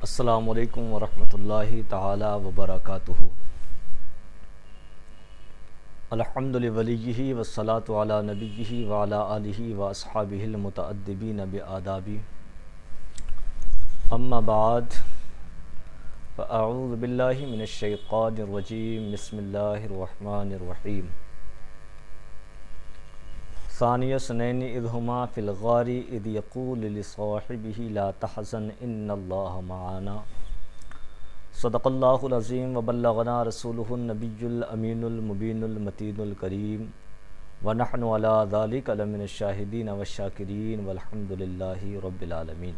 السلام علیکم ورحمۃ اللہ تعالی وبرکاتہ۔ الحمد لولیہ والصلاۃ علی نبیہ وعلی آلہ واصحابہ المتأدبین بآدابہ، اما بعد فاعوذ باللہ من الشیطان الرجیم، بسم اللہ الرحمن الرحیم۔ ثانی اثنین اذ ہما فی الغار اذ یقول لصاحبہ لا تحزن ان اللہ معنا، صدق اللہ العظیم وبلغنا رسولہ النبی الامین المبین المتین الکریم، ونحن علی ذلک لمن الشاہدین والشاکرین والحمد للہ رب العالمین۔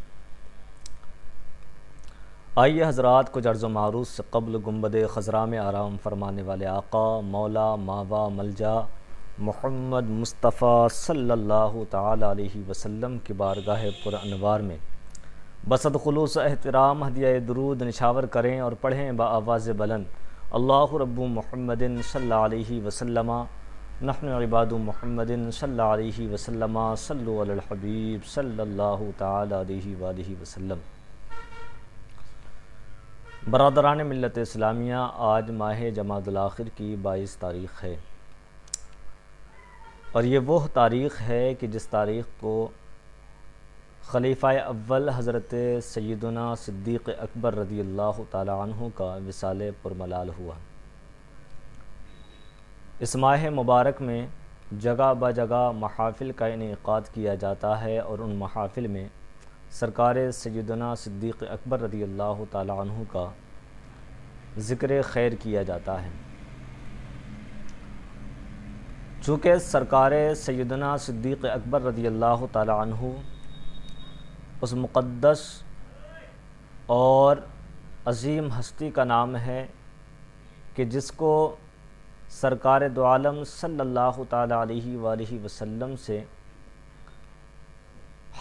آئیے حضرات، کچھ عرض و معروض سے قبل گنبد خضرا میں آرام فرمانے والے آقا مولا ماوا ملجا محمد مصطفیٰ صلی اللہ تعالی علیہ وسلم کی بارگاہ پر انوار میں بصد خلوص احترام ہدیہ درود نشاور کریں اور پڑھیں بآواز بلند، اللہ رب محمد صلی اللہ علیہ وسلم نحن عباد محمد صلی اللہ علیہ وسلم صلوا علی الحبیب صلی اللہ تعالی علیہ وآلہ وسلم۔ برادران ملت اسلامیہ، آج ماہ جمادی الاخر کی 22 تاریخ ہے، اور یہ وہ تاریخ ہے کہ جس تاریخ کو خلیفہ اول حضرت سیدنا صدیق اکبر رضی اللہ تعالی عنہ کا وصال پرملال ہوا۔ اس ماہ مبارک میں جگہ بہ جگہ محافل کا انعقاد کیا جاتا ہے، اور ان محافل میں سرکار سیدنا صدیق اکبر رضی اللہ تعالی عنہ کا ذکر خیر کیا جاتا ہے۔ چونکہ سرکار سیدنا صدیق اکبر رضی اللہ تعالی عنہ اس مقدس اور عظیم ہستی کا نام ہے کہ جس کو سرکار دو عالم صلی اللہ تعالی علیہ وآلہ وسلم سے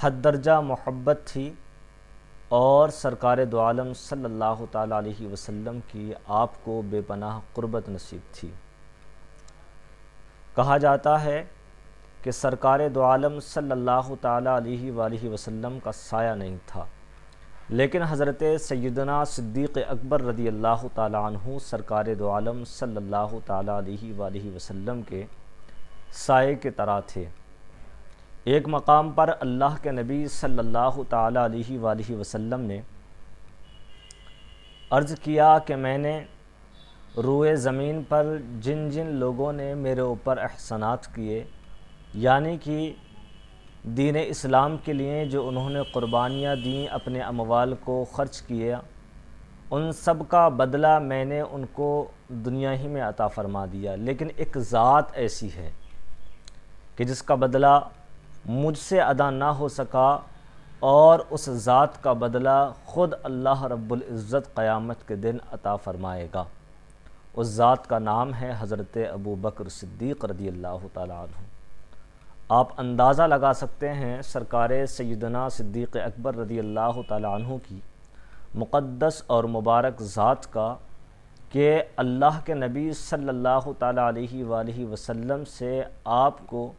حد درجہ محبت تھی، اور سرکار دو عالم صلی اللہ تعالی علیہ وسلم کی آپ کو بے پناہ قربت نصیب تھی۔ کہا جاتا ہے کہ سرکار دو عالم صلی اللہ تعالی علیہ وآلہ وسلم کا سایہ نہیں تھا، لیکن حضرت سیدنا صدیق اکبر رضی اللہ تعالی عنہ سرکار دو عالم صلی اللہ تعالی علیہ وآلہ وسلم کے سائے کی طرح تھے۔ ایک مقام پر اللہ کے نبی صلی اللہ تعالی علیہ وآلہ وسلم نے عرض کیا کہ میں نے روئے زمین پر جن جن لوگوں نے میرے اوپر احسانات کیے، یعنی کہ دین اسلام کے لیے جو انہوں نے قربانیاں دیں، اپنے اموال کو خرچ کیا، ان سب کا بدلہ میں نے ان کو دنیا ہی میں عطا فرما دیا، لیکن ایک ذات ایسی ہے کہ جس کا بدلہ مجھ سے ادا نہ ہو سکا، اور اس ذات کا بدلہ خود اللہ رب العزت قیامت کے دن عطا فرمائے گا۔ اس ذات کا نام ہے حضرت ابو بکر صدیق رضی اللہ تعالی عنہ۔ آپ اندازہ لگا سکتے ہیں سرکار سیدنا صدیق اکبر رضی اللہ تعالی عنہ کی مقدس اور مبارک ذات کا کہ اللہ کے نبی صلی اللہ تعالی علیہ وآلہ وسلم سے آپ کو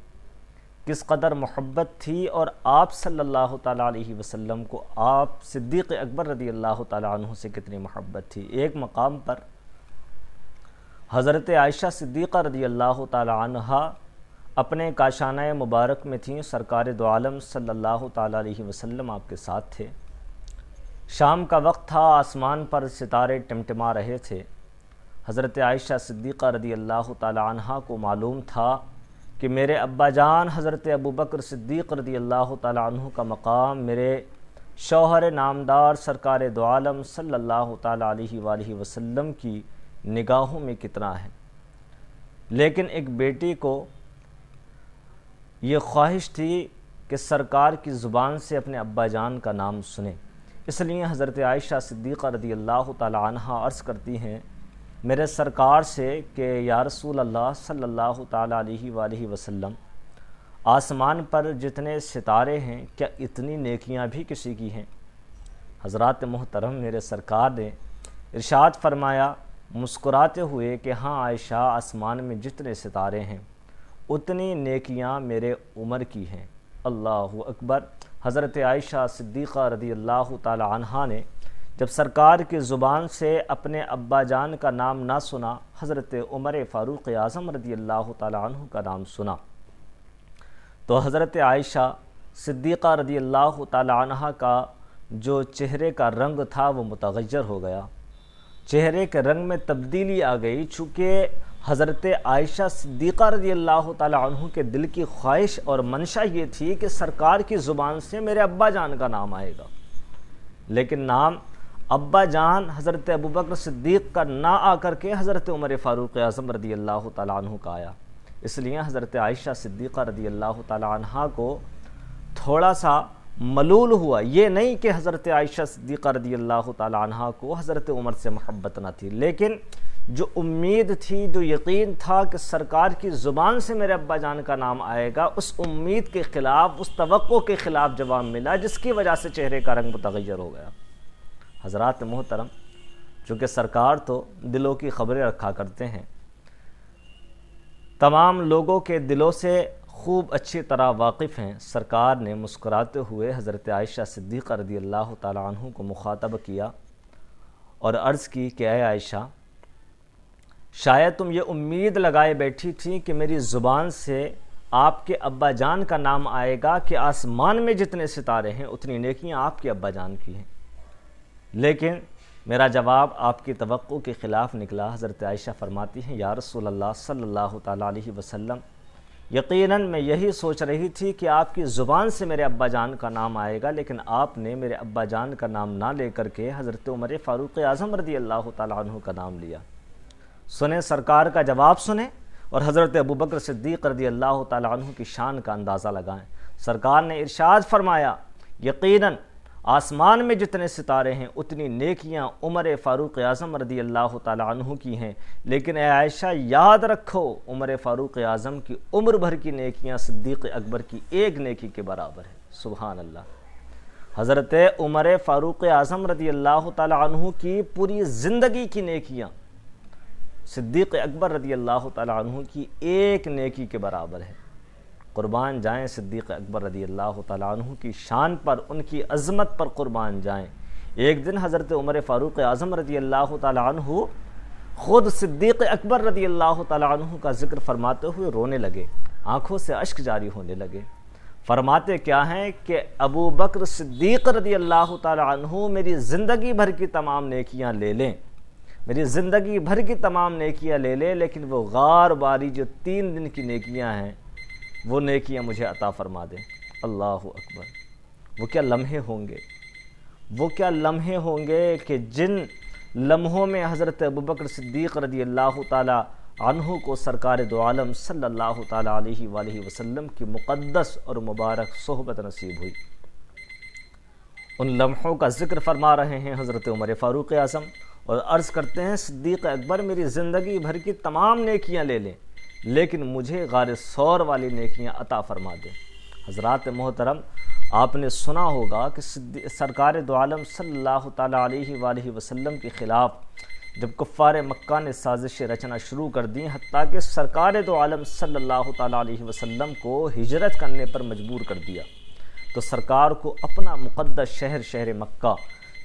کس قدر محبت تھی، اور آپ صلی اللہ تعالی علیہ وسلم کو آپ صدیق اکبر رضی اللہ تعالی عنہ سے کتنی محبت تھی۔ ایک مقام پر حضرت عائشہ صدیقہ رضی اللہ تعالی عنہ اپنے کاشانہ مبارک میں تھیں، سرکار دو عالم صلی اللہ تعالی علیہ وسلم آپ کے ساتھ تھے۔ شام کا وقت تھا، آسمان پر ستارے ٹمٹما رہے تھے۔ حضرت عائشہ صدیقہ رضی اللہ تعالی عنہ کو معلوم تھا کہ میرے ابا جان حضرت ابو بکر صدیق رضی اللہ تعالی عنہ کا مقام میرے شوہر نامدار سرکار دو عالم صلی اللہ تعالی علیہ وآلہ وسلم کی نگاہوں میں کتنا ہے، لیکن ایک بیٹی کو یہ خواہش تھی کہ سرکار کی زبان سے اپنے ابا جان کا نام سنیں، اس لیے حضرت عائشہ صدیقہ رضی اللہ تعالی عنہ عرض کرتی ہیں میرے سرکار سے کہ یا رسول اللہ صلی اللہ تعالی علیہ وآلہ وسلم، آسمان پر جتنے ستارے ہیں کیا اتنی نیکیاں بھی کسی کی ہیں؟ حضرات محترم، میرے سرکار نے ارشاد فرمایا مسکراتے ہوئے کہ ہاں عائشہ، آسمان میں جتنے ستارے ہیں اتنی نیکیاں میرے عمر کی ہیں۔ اللہ اکبر۔ حضرت عائشہ صدیقہ رضی اللہ تعالی عنہا نے جب سرکار کی زبان سے اپنے ابا جان کا نام نہ سنا، حضرت عمر فاروق اعظم رضی اللہ تعالیٰ عنہ کا نام سنا، تو حضرت عائشہ صدیقہ رضی اللہ تعالیٰ عنہ کا جو چہرے کا رنگ تھا وہ متغیر ہو گیا، چہرے کے رنگ میں تبدیلی آ گئی، چونکہ حضرت عائشہ صدیقہ رضی اللہ تعالیٰ عنہ کے دل کی خواہش اور منشا یہ تھی کہ سرکار کی زبان سے میرے ابا جان کا نام آئے گا، لیکن نام ابا جان حضرت ابوبکر صدیق کا نہ آ کر کے حضرت عمر فاروق اعظم رضی اللہ تعالیٰ عنہ کا آیا۔ اس لیے حضرت عائشہ صدیقہ رضی اللہ تعالیٰ عنہ کو تھوڑا سا ملول ہوا، یہ نہیں کہ حضرت عائشہ صدیقہ رضی اللہ تعالیٰ عنہ کو حضرت عمر سے محبت نہ تھی، لیکن جو امید تھی، جو یقین تھا کہ سرکار کی زبان سے میرے ابا جان کا نام آئے گا، اس امید کے خلاف، اس توقع کے خلاف جواب ملا، جس کی وجہ سے چہرے کا رنگ متغیر ہو گیا۔ حضرات محترم، چونکہ سرکار تو دلوں کی خبریں رکھا کرتے ہیں، تمام لوگوں کے دلوں سے خوب اچھی طرح واقف ہیں، سرکار نے مسکراتے ہوئے حضرت عائشہ صدیقہ رضی اللہ تعالیٰ عنہ کو مخاطب کیا اور عرض کی کہ اے عائشہ، شاید تم یہ امید لگائے بیٹھی تھی کہ میری زبان سے آپ کے ابا جان کا نام آئے گا کہ آسمان میں جتنے ستارے ہیں اتنی نیکیاں آپ کے ابا جان کی ہیں، لیکن میرا جواب آپ کی توقع کے خلاف نکلا۔ حضرت عائشہ فرماتی ہیں یا رسول اللہ صلی اللہ تعالیٰ علیہ وسلم، یقیناً میں یہی سوچ رہی تھی کہ آپ کی زبان سے میرے ابا جان کا نام آئے گا، لیکن آپ نے میرے ابا جان کا نام نہ لے کر کے حضرت عمر فاروق اعظم رضی اللہ تعالیٰ عنہ کا نام لیا۔ سنیں سرکار کا جواب سنیں اور حضرت ابوبکر صدیق رضی اللہ تعالیٰ عنہ کی شان کا اندازہ لگائیں۔ سرکار نے ارشاد فرمایا، یقیناً آسمان میں جتنے ستارے ہیں اتنی نیکیاں عمر فاروق اعظم رضی اللہ تعالیٰ عنہ کی ہیں، لیکن اے عائشہ یاد رکھو، عمر فاروق اعظم کی عمر بھر کی نیکیاں صدیق اکبر کی ایک نیکی کے برابر ہے۔ سبحان اللہ۔ حضرت عمر فاروق اعظم رضی اللہ تعالیٰ عنہ کی پوری زندگی کی نیکیاں صدیق اکبر رضی اللہ تعالیٰ عنہ کی ایک نیکی کے برابر ہے۔ قربان جائیں صدیق اکبر رضی اللہ تعالیٰ عنہ کی شان پر، ان کی عظمت پر قربان جائیں۔ ایک دن حضرت عمر فاروق اعظم رضی اللہ تعالیٰ عنہ خود صدیق اکبر رضی اللہ تعالیٰ عنہ کا ذکر فرماتے ہوئے رونے لگے، آنکھوں سے اشک جاری ہونے لگے۔ فرماتے کیا ہیں کہ ابو بکر صدیق رضی اللہ تعالیٰ عنہ میری زندگی بھر کی تمام نیکیاں لے لیں، میری زندگی بھر کی تمام نیکیاں لے لیں، لیکن وہ غار باری جو 3 دن کی نیکیاں ہیں وہ نیکیاں مجھے عطا فرما دیں۔ اللہ اکبر۔ وہ کیا لمحے ہوں گے، وہ کیا لمحے ہوں گے کہ جن لمحوں میں حضرت ابوبکر صدیق رضی اللہ تعالیٰ عنہ کو سرکار دو عالم صلی اللہ تعالیٰ علیہ وآلہ وسلم کی مقدس اور مبارک صحبت نصیب ہوئی۔ ان لمحوں کا ذکر فرما رہے ہیں حضرت عمر فاروق اعظم اور عرض کرتے ہیں صدیق اکبر میری زندگی بھر کی تمام نیکیاں لے لیں، لیکن مجھے غار ثور والی نیکیاں عطا فرما دیں۔ حضرات محترم، آپ نے سنا ہوگا کہ سرکار دو عالم صلی اللہ تعالیٰ علیہ وآلہ وسلم کے خلاف جب کفار مکہ نے سازشیں رچنا شروع کر دیں، حتیٰ کہ سرکار دو عالم صلی اللہ تعالیٰ علیہ وسلم کو ہجرت کرنے پر مجبور کر دیا، تو سرکار کو اپنا مقدس شہر مکہ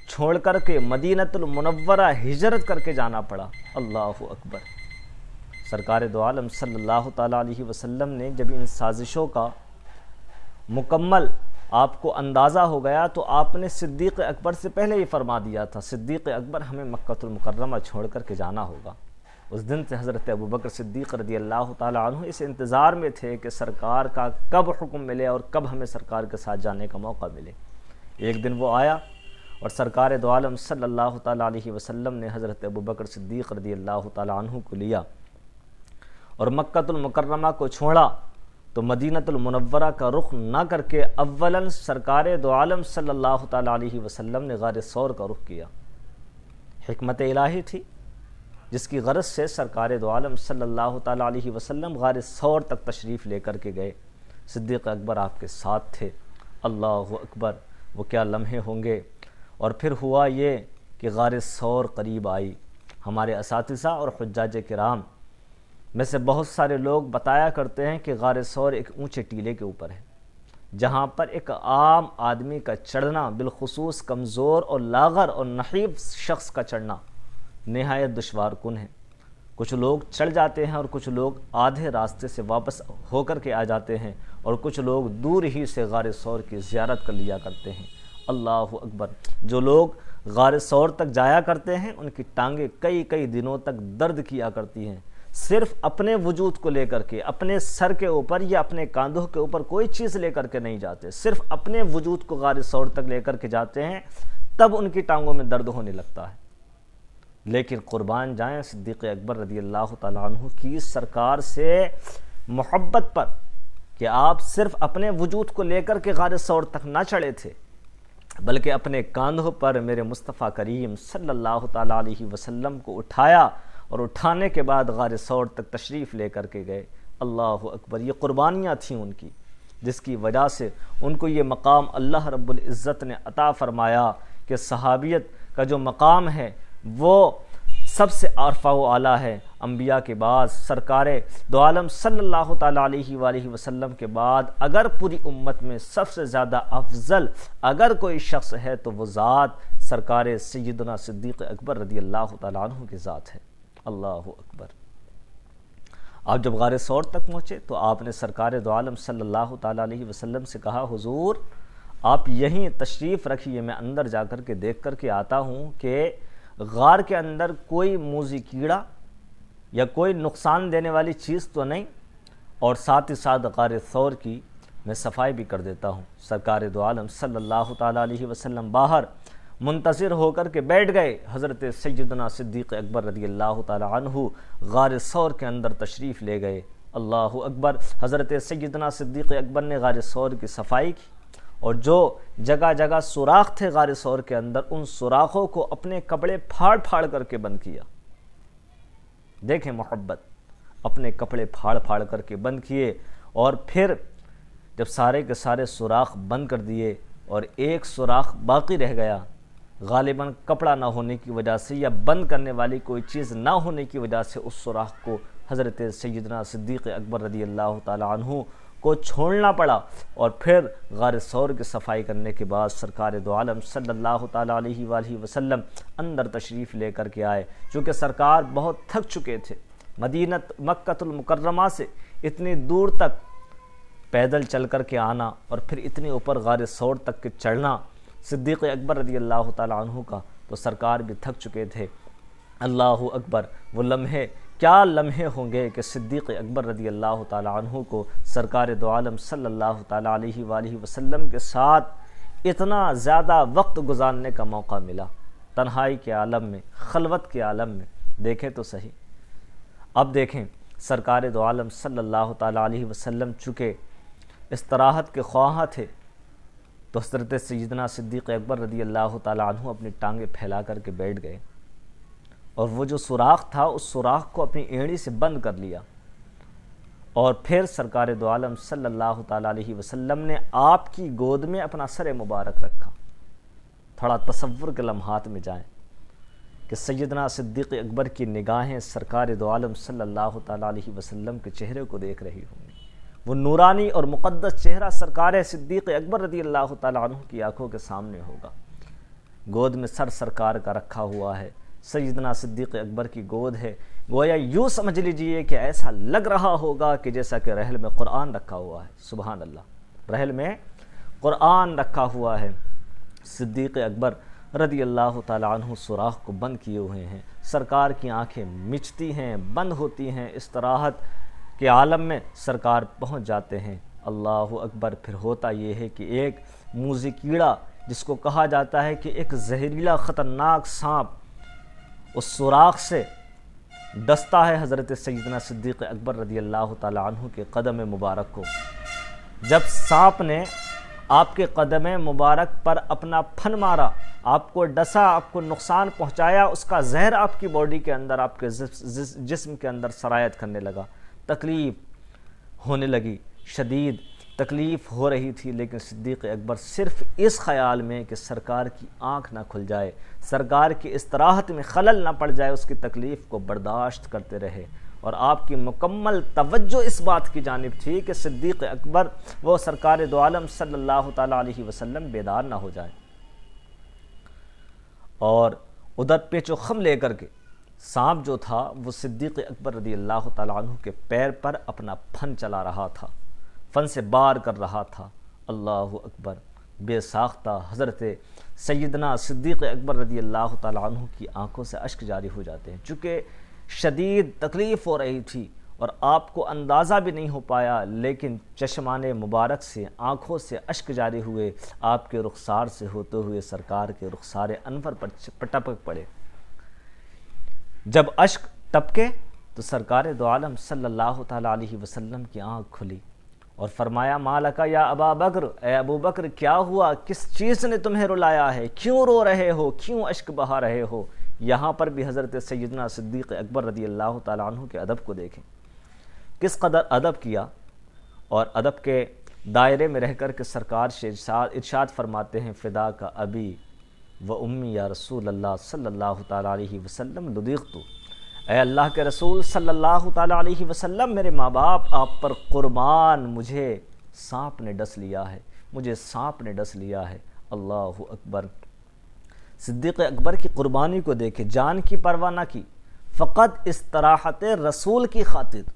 چھوڑ کر کے مدینۃ المنورہ ہجرت کر کے جانا پڑا۔ اللہ اکبر۔ سرکار دو عالم صلی اللہ تعالیٰ علیہ وسلم نے جب ان سازشوں کا مکمل آپ کو اندازہ ہو گیا تو آپ نے صدیق اکبر سے پہلے ہی فرما دیا تھا، صدیق اکبر ہمیں مکہ المکرمہ چھوڑ کر کے جانا ہوگا۔ اس دن سے حضرت ابوبکر صدیق رضی اللہ تعالیٰ عنہ اس انتظار میں تھے کہ سرکار کا کب حکم ملے اور کب ہمیں سرکار کے ساتھ جانے کا موقع ملے۔ ایک دن وہ آیا اور سرکار دو عالم صلی اللہ تعالیٰ علیہ وسلم نے حضرت ابوبکر صدیق رضی اللہ تعالیٰ عنہ کو لیا اور مکہ المکرمہ کو چھوڑا تو مدینۃ المنورہ کا رخ نہ کر کے اولاً سرکار دو عالم صلی اللہ تعالیٰ علیہ وسلم نے غار ثور کا رخ کیا۔ حکمت الہی تھی جس کی غرض سے سرکار دو عالم صلی اللہ تعالیٰ علیہ وسلم غار ثور تک تشریف لے کر کے گئے۔ صدیق اکبر آپ کے ساتھ تھے۔ اللہ اکبر، وہ کیا لمحے ہوں گے۔ اور پھر ہوا یہ کہ غار ثور قریب آئی۔ ہمارے اساتذہ اور حجاج کرام میں سے بہت سارے لوگ بتایا کرتے ہیں کہ غار ثور ایک اونچے ٹیلے کے اوپر ہے، جہاں پر ایک عام آدمی کا چڑھنا، بالخصوص کمزور اور لاغر اور نحیف شخص کا چڑھنا نہایت دشوار کن ہے۔ کچھ لوگ چڑھ جاتے ہیں اور کچھ لوگ آدھے راستے سے واپس ہو کر کے آ جاتے ہیں، اور کچھ لوگ دور ہی سے غار ثور کی زیارت کر لیا کرتے ہیں۔ اللہ اکبر! جو لوگ غار ثور تک جایا کرتے ہیں ان کی ٹانگیں کئی دنوں تک درد کیا کرتی ہیں، صرف اپنے وجود کو لے کر کے، اپنے سر کے اوپر یا اپنے کاندھوں کے اوپر کوئی چیز لے کر کے نہیں جاتے، صرف اپنے وجود کو غار ثور تک لے کر کے جاتے ہیں، تب ان کی ٹانگوں میں درد ہونے لگتا ہے۔ لیکن قربان جائیں صدیق اکبر رضی اللہ تعالیٰ عنہ کی سرکار سے محبت پر کہ آپ صرف اپنے وجود کو لے کر کے غار ثور تک نہ چڑھے تھے، بلکہ اپنے کاندھوں پر میرے مصطفیٰ کریم صلی اللہ تعالیٰ علیہ وسلم کو اٹھایا، اور اٹھانے کے بعد غار ثور تک تشریف لے کر کے گئے۔ اللہ اکبر! یہ قربانیاں تھیں ان کی، جس کی وجہ سے ان کو یہ مقام اللہ رب العزت نے عطا فرمایا کہ صحابیت کا جو مقام ہے وہ سب سے عرفہ و اعلیٰ ہے۔ انبیاء کے بعد سرکار دو عالم صلی اللہ تعالیٰ علیہ وآلہ وسلم کے بعد اگر پوری امت میں سب سے زیادہ افضل اگر کوئی شخص ہے تو وہ ذات سرکار سیدنا صدیق اکبر رضی اللہ تعالیٰ عنہ کی ذات ہے۔ اللہ اکبر! آپ جب غار ثور تک پہنچے تو آپ نے سرکار دو عالم صلی اللہ تعالیٰ علیہ وسلم سے کہا، حضور آپ یہیں تشریف رکھیے، میں اندر جا کر کے دیکھ کر کے آتا ہوں کہ غار کے اندر کوئی موذی کیڑا یا کوئی نقصان دینے والی چیز تو نہیں، اور ساتھ ہی ساتھ غار ثور کی میں صفائی بھی کر دیتا ہوں۔ سرکار دو عالم صلی اللہ تعالیٰ علیہ وسلم باہر منتظر ہو کر کے بیٹھ گئے۔ حضرت سیدنا صدیق اکبر رضی اللہ تعالیٰ عنہ غار ثور کے اندر تشریف لے گئے۔ اللہ اکبر! حضرت سیدنا صدیق اکبر نے غار ثور کی صفائی کی، اور جو جگہ جگہ سوراخ تھے غار ثور کے اندر، ان سوراخوں کو اپنے کپڑے پھاڑ پھاڑ کر کے بند کیا۔ دیکھیں محبت! اپنے کپڑے پھاڑ پھاڑ کر کے بند کیے، اور پھر جب سارے کے سارے سوراخ بند کر دیے اور ایک سوراخ باقی رہ گیا، غالباً کپڑا نہ ہونے کی وجہ سے یا بند کرنے والی کوئی چیز نہ ہونے کی وجہ سے اس سوراخ کو حضرت سیدنا صدیق اکبر رضی اللہ تعالیٰ عنہ کو چھوڑنا پڑا، اور پھر غار ثور کی صفائی کرنے کے بعد سرکار دو عالم صلی اللہ تعالیٰ علیہ وآلہ وسلم اندر تشریف لے کر کے آئے۔ چونکہ سرکار بہت تھک چکے تھے، مکۃ المکرمہ سے اتنی دور تک پیدل چل کر کے آنا اور پھر اتنے اوپر غار ثور تک کے چڑھنا صدیق اکبر رضی اللہ تعالیٰ عنہ کا، تو سرکار بھی تھک چکے تھے۔ اللہ اکبر! وہ لمحے کیا لمحے ہوں گے کہ صدیق اکبر رضی اللہ تعالیٰ عنہ کو سرکار دو عالم صلی اللہ تعالیٰ علیہ وآلہ وسلم کے ساتھ اتنا زیادہ وقت گزارنے کا موقع ملا، تنہائی کے عالم میں، خلوت کے عالم میں۔ دیکھیں تو صحیح، اب دیکھیں سرکار دو عالم صلی اللہ تعالیٰ علیہ وسلم چونکہ استراحت کے خواہاں تھے، تو حضرت سیدنا صدیق اکبر رضی اللہ تعالیٰ عنہ اپنی ٹانگیں پھیلا کر کے بیٹھ گئے، اور وہ جو سوراخ تھا اس سوراخ کو اپنی اینڑی سے بند کر لیا، اور پھر سرکار دو عالم صلی اللہ تعالیٰ علیہ وسلم نے آپ کی گود میں اپنا سر مبارک رکھا۔ تھوڑا تصور کے لمحات میں جائیں کہ سیدنا صدیق اکبر کی نگاہیں سرکار دو عالم صلی اللہ تعالیٰ علیہ وسلم کے چہرے کو دیکھ رہی ہوں گی۔ وہ نورانی اور مقدس چہرہ سرکار صدیق اکبر رضی اللہ تعالیٰ عنہ کی آنکھوں کے سامنے ہوگا۔ گود میں سر سرکار کا رکھا ہوا ہے، سیدنا صدیق اکبر کی گود ہے، گویا یوں سمجھ لیجئے کہ ایسا لگ رہا ہوگا کہ جیسا کہ رحل میں قرآن رکھا ہوا ہے۔ سبحان اللہ! رحل میں قرآن رکھا ہوا ہے۔ صدیق اکبر رضی اللہ تعالیٰ عنہ سوراخ کو بند کیے ہوئے ہیں، سرکار کی آنکھیں مچتی ہیں، بند ہوتی ہیں، استراحت کے عالم میں سرکار پہنچ جاتے ہیں۔ اللہ اکبر! پھر ہوتا یہ ہے کہ ایک موذی کیڑا، جس کو کہا جاتا ہے کہ ایک زہریلا خطرناک سانپ، اس سوراخ سے ڈستا ہے حضرت سیدنا صدیق اکبر رضی اللہ تعالیٰ عنہ کے قدم مبارک کو۔ جب سانپ نے آپ کے قدم مبارک پر اپنا پھن مارا، آپ کو ڈسا، آپ کو نقصان پہنچایا، اس کا زہر آپ کی باڈی کے اندر، آپ کے جسم کے اندر سرایت کرنے لگا، تکلیف ہونے لگی، شدید تکلیف ہو رہی تھی، لیکن صدیق اکبر صرف اس خیال میں کہ سرکار کی آنکھ نہ کھل جائے، سرکار کی استراحت میں خلل نہ پڑ جائے، اس کی تکلیف کو برداشت کرتے رہے، اور آپ کی مکمل توجہ اس بات کی جانب تھی کہ صدیق اکبر وہ سرکار دو عالم صلی اللہ تعالیٰ علیہ وسلم بیدار نہ ہو جائیں۔ اور ادھر پیچ و خم لے کر کے سانپ جو تھا وہ صدیق اکبر رضی اللہ تعالیٰ عنہ کے پیر پر اپنا پھن چلا رہا تھا، فن سے بار کر رہا تھا۔ اللہ اکبر! بے ساختہ حضرت سیدنا صدیق اکبر رضی اللہ تعالیٰ عنہ کی آنکھوں سے اشک جاری ہو جاتے ہیں، چونکہ شدید تکلیف ہو رہی تھی اور آپ کو اندازہ بھی نہیں ہو پایا، لیکن چشمان مبارک سے آنکھوں سے اشک جاری ہوئے، آپ کے رخسار سے ہوتے ہوئے سرکار کے رخسار انور پر ٹپک پڑے۔ جب اشک ٹپکے تو سرکار دو عالم صلی اللہ تعالیٰ علیہ وسلم کی آنکھ کھلی اور فرمایا مالکا یا ابا بکر، اے ابو بکر کیا ہوا، کس چیز نے تمہیں رلایا ہے، کیوں رو رہے ہو، کیوں اشک بہا رہے ہو؟ یہاں پر بھی حضرت سیدنا صدیق اکبر رضی اللہ تعالیٰ عنہ کے ادب کو دیکھیں، کس قدر ادب کیا، اور ادب کے دائرے میں رہ کر کے سرکار سے ارشاد فرماتے ہیں فدا کا ابی و امی یا رسول اللہ صلی اللہ تعالیٰ علیہ وسلم لدیغتو، اے اللہ کے رسول صلی اللہ تعالیٰ علیہ وسلم میرے ماں باپ آپ پر قربان، مجھے سانپ نے ڈس لیا ہے، مجھے سانپ نے ڈس لیا ہے۔ اللہ اکبر! صدیق اکبر کی قربانی کو دیکھے، جان کی پرواہ نہ کی، فقط استراحت رسول کی خاطر۔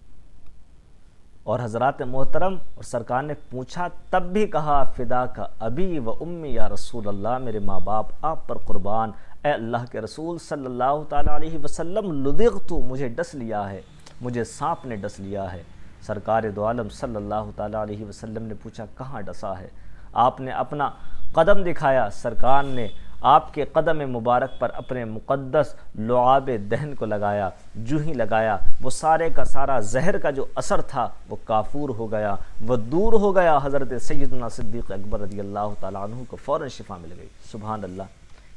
اور حضرات محترم اور سرکار نے پوچھا تب بھی کہا فدا کا ابی و امی یا رسول اللہ، میرے ماں باپ آپ پر قربان، اے اللہ کے رسول صلی اللہ تعالیٰ علیہ وسلم لدغتو، مجھے ڈس لیا ہے، مجھے سانپ نے ڈس لیا ہے۔ سرکار دو عالم صلی اللہ تعالیٰ علیہ وسلم نے پوچھا کہاں ڈسا ہے؟ آپ نے اپنا قدم دکھایا، سرکار نے آپ کے قدم مبارک پر اپنے مقدس لعاب دہن کو لگایا، جو ہی لگایا وہ سارے کا سارا زہر کا جو اثر تھا وہ کافور ہو گیا، وہ دور ہو گیا۔ حضرت سیدنا صدیق اکبر رضی اللہ تعالیٰ عنہ کو فوراً شفا مل گئی۔ سبحان اللہ!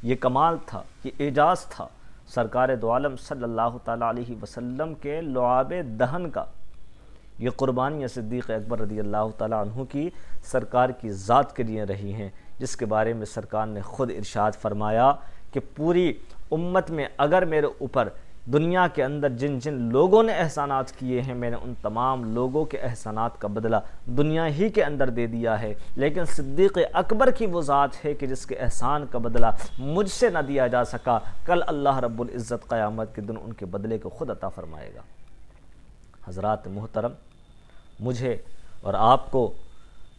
یہ کمال تھا، یہ اعجاز تھا سرکار دو عالم صلی اللہ تعالیٰ علیہ وسلم کے لعاب دہن کا۔ یہ قربانیاں صدیق اکبر رضی اللہ تعالیٰ عنہ کی سرکار کی ذات کے لیے رہی ہیں، جس کے بارے میں سرکار نے خود ارشاد فرمایا کہ پوری امت میں اگر میرے اوپر دنیا کے اندر جن جن لوگوں نے احسانات کیے ہیں، میں نے ان تمام لوگوں کے احسانات کا بدلہ دنیا ہی کے اندر دے دیا ہے، لیکن صدیق اکبر کی وہ ذات ہے کہ جس کے احسان کا بدلہ مجھ سے نہ دیا جا سکا، کل اللہ رب العزت قیامت کے دن ان کے بدلے کو خود عطا فرمائے گا۔ حضرات محترم، مجھے اور آپ کو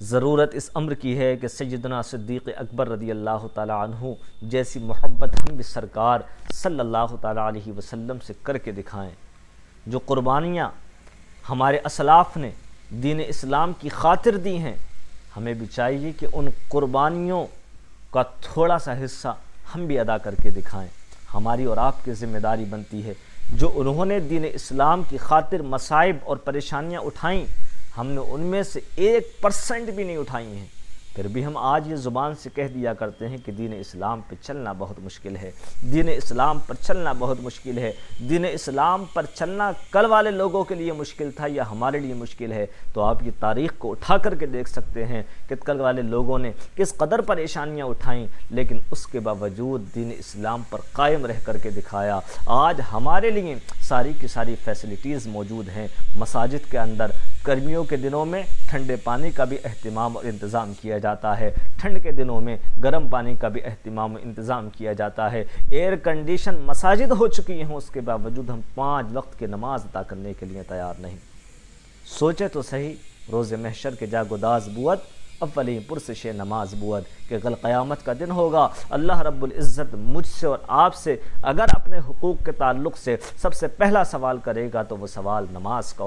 ضرورت اس امر کی ہے کہ سیدنا صدیق اکبر رضی اللہ تعالیٰ عنہ جیسی محبت ہم بھی سرکار صلی اللہ تعالیٰ علیہ وسلم سے کر کے دکھائیں۔ جو قربانیاں ہمارے اسلاف نے دین اسلام کی خاطر دی ہیں، ہمیں بھی چاہیے کہ ان قربانیوں کا تھوڑا سا حصہ ہم بھی ادا کر کے دکھائیں۔ ہماری اور آپ کی ذمہ داری بنتی ہے، جو انہوں نے دین اسلام کی خاطر مصائب اور پریشانیاں اٹھائیں، ہم نے ان میں سے 1% بھی نہیں اٹھائی ہیں، پھر بھی ہم آج یہ زبان سے کہہ دیا کرتے ہیں کہ دین اسلام پہ چلنا بہت مشکل ہے، دین اسلام پر چلنا بہت مشکل ہے، دین اسلام پر چلنا کل والے لوگوں کے لیے مشکل تھا یا ہمارے لیے مشکل ہے۔ تو آپ یہ تاریخ کو اٹھا کر کے دیکھ سکتے ہیں کہ کل والے لوگوں نے کس قدر پریشانیاں اٹھائیں، لیکن اس کے باوجود دین اسلام پر قائم رہ کر کے دکھایا۔ آج ہمارے لیے ساری کی ساری فیسلٹیز موجود ہیں۔ مساجد کے اندر گرمیوں کے دنوں میں ٹھنڈے پانی کا بھی اہتمام اور انتظام کیا جاتا ہے، ٹھنڈ کے دنوں میں گرم پانی کا بھی اہتمام و انتظام کیا جاتا ہے، ایئر کنڈیشن مساجد ہو چکی ہیں، اس کے باوجود ہم 5 وقت کی نماز ادا کرنے کے لیے تیار نہیں۔ سوچے تو صحیح، روز محشر کے جا گداز بود، اولین پرسش نماز بود، کہ کل قیامت کا دن ہوگا، اللہ رب العزت مجھ سے اور آپ سے اگر اپنے حقوق کے تعلق سے سب سے پہلا سوال کرے گا تو وہ سوال نماز کا